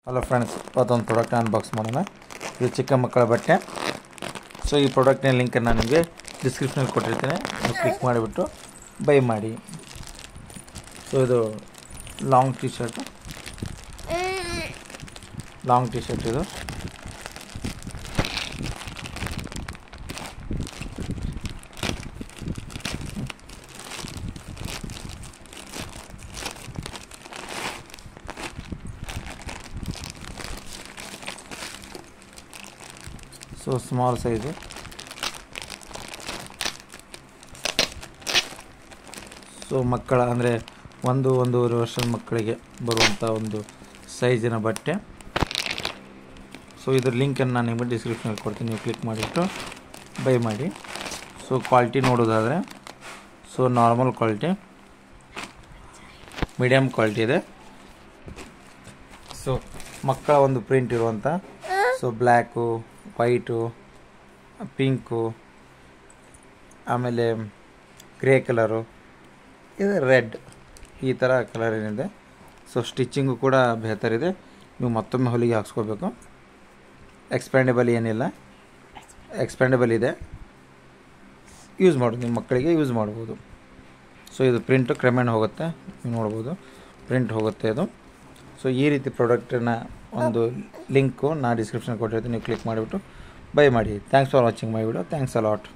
Hello friends, ಇವತ್ತೊಂದು product unbox ಮಾಡೋಣ. ಇದು ಚಿಕ್ಕ ಮಕ್ಕಳ ಬಟ್ಟೆ. ಸೊ ಈ ಪ್ರಾಡಕ್ಟ್ನ ಲಿಂಕನ್ನು ನಾನು ನಿಮಗೆ ಡಿಸ್ಕ್ರಿಪ್ಷನಲ್ಲಿ ಕೊಟ್ಟಿರ್ತೇನೆ. ನೀವು ಕ್ಲಿಕ್ ಮಾಡಿಬಿಟ್ಟು ಬೈ ಮಾಡಿ. ಸೊ ಇದು ಲಾಂಗ್ ಟಿ ಶರ್ಟ್ ಇದು. So small size. ಸೊ ಮಕ್ಕಳ ಅಂದರೆ 1-1.5 ವರ್ಷದ ಮಕ್ಕಳಿಗೆ ಬರುವಂಥ ಒಂದು ಸೈಜಿನ ಬಟ್ಟೆ. ಸೊ ಇದ್ರ ಲಿಂಕನ್ನು ನಾನು ನಿಮಗೆ ಡಿಸ್ಕ್ರಿಪ್ಷನಲ್ಲಿ ಕೊಡ್ತೀನಿ. ನೀವು ಕ್ಲಿಕ್ ಮಾಡಿಬಿಟ್ಟು ಬೈ ಮಾಡಿ. ಸೊ ಕ್ವಾಲಿಟಿ ನೋಡೋದಾದರೆ so normal quality, medium quality ಇದೆ. ಸೊ ಮಕ್ಕಳ ಒಂದು ಪ್ರಿಂಟ್ ಇರುವಂಥ ಸೊ ಬ್ಲ್ಯಾಕು, ವೈಟು, ಪಿಂಕು, ಆಮೇಲೆ ಗ್ರೇ ಕಲರು, ಇದು ರೆಡ್, ಈ ಥರ ಕಲರ್ ಏನಿದೆ. ಸೊ ಸ್ಟಿಚ್ಚಿಂಗು ಕೂಡ ಬೆಹತರಿದೆ. ನೀವು ಮತ್ತೊಮ್ಮೆ ಹೊಲಿಗೆ ಹಾಕ್ಸ್ಕೋಬೇಕು. ಎಕ್ಸ್ಪ್ಯಾಂಡೇಬಲ್ ಏನಿಲ್ಲ, ಎಕ್ಸ್ಪ್ಯಾಂಡೇಬಲ್ ಇದೆ. ಯೂಸ್ ಮಾಡೋದು, ನಿಮ್ಮ ಮಕ್ಕಳಿಗೆ ಯೂಸ್ ಮಾಡ್ಬೋದು. ಸೊ ಇದು ಪ್ರಿಂಟು ಕ್ರಮೇಣ ಹೋಗುತ್ತೆ, ನೀವು ನೋಡ್ಬೋದು ಪ್ರಿಂಟ್ ಹೋಗುತ್ತೆ ಇದು. ಸೊ ಈ ರೀತಿ ಪ್ರಾಡಕ್ಟನ್ನ ಒಂದು ಲಿಂಕು ನಾನು ಡಿಸ್ಕ್ರಿಪ್ಷನ್ ಕೊಟ್ಟಿರ್ತೀನಿ. ನೀವು ಕ್ಲಿಕ್ ಮಾಡಿಬಿಟ್ಟು ಬೈ ಮಾಡಿ. Thanks for watching my video. Thanks a lot.